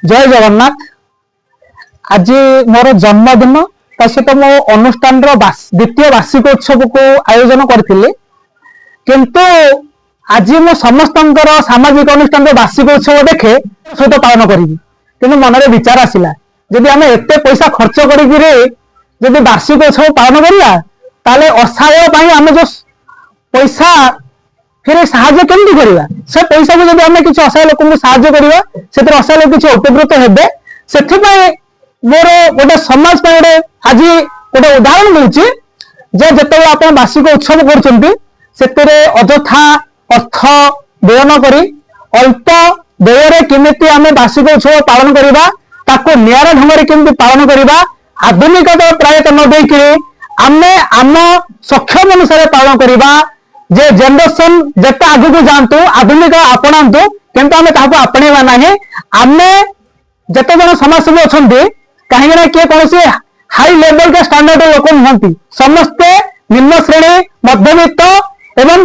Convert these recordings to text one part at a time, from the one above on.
जय जगन्नाथ। आज मोर जन्मदिन सहित मो अनुष्ठान द्वितीय वार्षिक उत्सव को आयोजन करी किंतु आज मो समस्त सामाजिक अनुष्ठान वार्षिक उत्सव देखे सहित पालन करी कि मन में विचार आसला जदि आम एत पैसा खर्च कर वार्षिक उत्सव पालन करा असहाय आम जो पैसा फिर साहाଯ୍य केमती करवा से पैसा को जब आम किसी असहाय लोक साहाଯ୍य करवा से असहाय लोक किसी उपकृत हेबे से मोर गोटे समाज गोटे आज गोटे उदाहरण मिलूँ जिते आप वार्षिक उत्सव कर अजथा अर्थ व्यय न करी अल्प व्यय केमिति आम वार्षिक उत्सव पालन करवा ताको नियारा ढंग से केमती पालन करवा आधुनिकता प्रायत न देकी आम आम सक्षम अनुसार पालन करवा जे जनरेशन जिते आगु को जातु आधुनिक आपणातु किंतु आम ताको आपणेवा नहीं आम जिते जन समाजसेवी अच्छा कहीं किए कौन हाई लेवल के स्टैंडर्ड लोक नुहति समस्ते निम्न श्रेणी मध्यवित्त एवं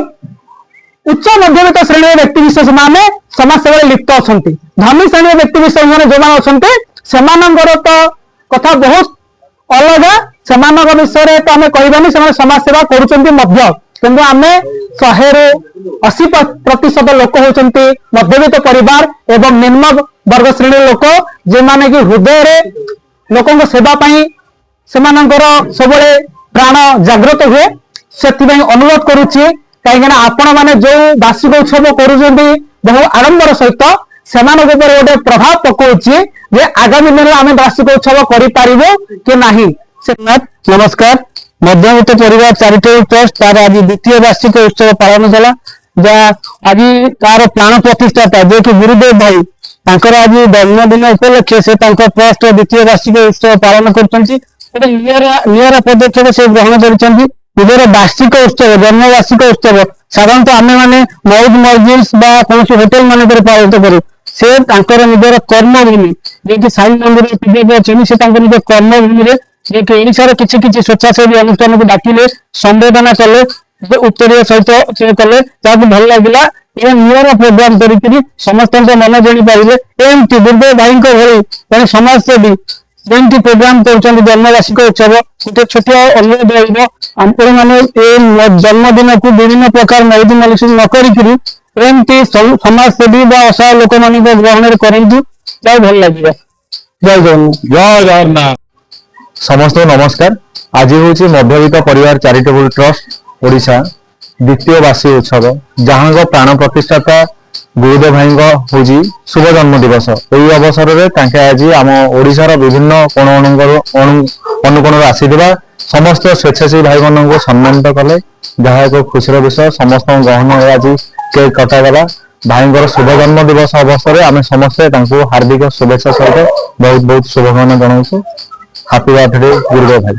उच्च मध्यवित्त श्रेणी व्यक्ति विशेष माने समाज सेवा लिप्त अच्छा धनी श्रेणी व्यक्ति विशेष मैंने जो अच्छा से तो कथा बहुत अलग से विषय तो आम कहबानी से समाज सेवा करुँच किंतु आम 100-80% लोक होती मध्यवित्त परिवार एवं निम्न वर्ग श्रेणी लोक जे माने कि हृदय रे लोकों सेवा से सब प्राण जागृत हुए से अनुरोध करुच्ची कहीं आपण मैंने जो वार्षिक उत्सव कर बहु आडंबर सहित से गोटे प्रभाव पकाउची जे आगामी दिन में आम वार्षिक उत्सव करूँ कि नहीं। नमस्कार। मध्यवित्त परिवार चैरिटेबल ट्रस्ट तार आज द्वितीय वार्षिक उत्सव पालन कला जहाँ आज तार प्राण प्रतिष्ठाता जो कि गुरुदेव भाई तांकर आज जन्मदिन उपलक्षे से ट्रस्ट द्वितीय वार्षिक उत्सव पालन कर पदक्षेप से ग्रहण कर निजर वार्षिक उत्सव जन्म वार्षिक उत्सव साधारणतः आम मैंने मौज मस्जिद कौन होटेल मानक पालित करूँ से निजर कर्मभूमि जो साई मंदिर पूजा अच्छे से निज कर्मभूमि में ओडार किसी किसी स्वेच्छासेवी अनुष्ठान को डाकिले संवेदना कले उत्तरीय सहित कले जहाँ भल लगे ये नियर प्रोग्राम कर समस्त मन जानी पारे एमती दुर्गेश भाई भाई समाजसेवी जमी प्रोग्राम कर जन्मवार्षिक उत्सव गोटे छोटिया अनुरोध रही मैंने जन्मदिन को विभिन्न प्रकार मौज मलिस न करमती समाजसेवी असहाय लोक मान ग्रहण करूँ जय भल लगे। जय जगन्नाथ। जय जगन्नाथ। समस्त नमस्कार। आज हूँ मध्यवित्त परिवार चैरिटेबल ट्रस्ट ओडिशा द्वितीय वार्षिक उत्सव जहाँ प्राण प्रतिष्ठाता गुरुदेव भाई हूँ शुभ जन्म दिवस यही अवसर में आज आम ओडिशार विभिन्न कोण अनुकोण आसीथिबा समस्त स्वेच्छासेवी भाई मान सम्मानित कले जहाँ एक खुशी विषय समस्त गहन आज केक कटागला भाई शुभ जन्म दिवस अवसर में आम समस्ते हार्दिक शुभेच्छा सहित बहुत बहुत शुभकामना जनाऊँ। हैप्पी बर्थडे गुरुदेव भाई।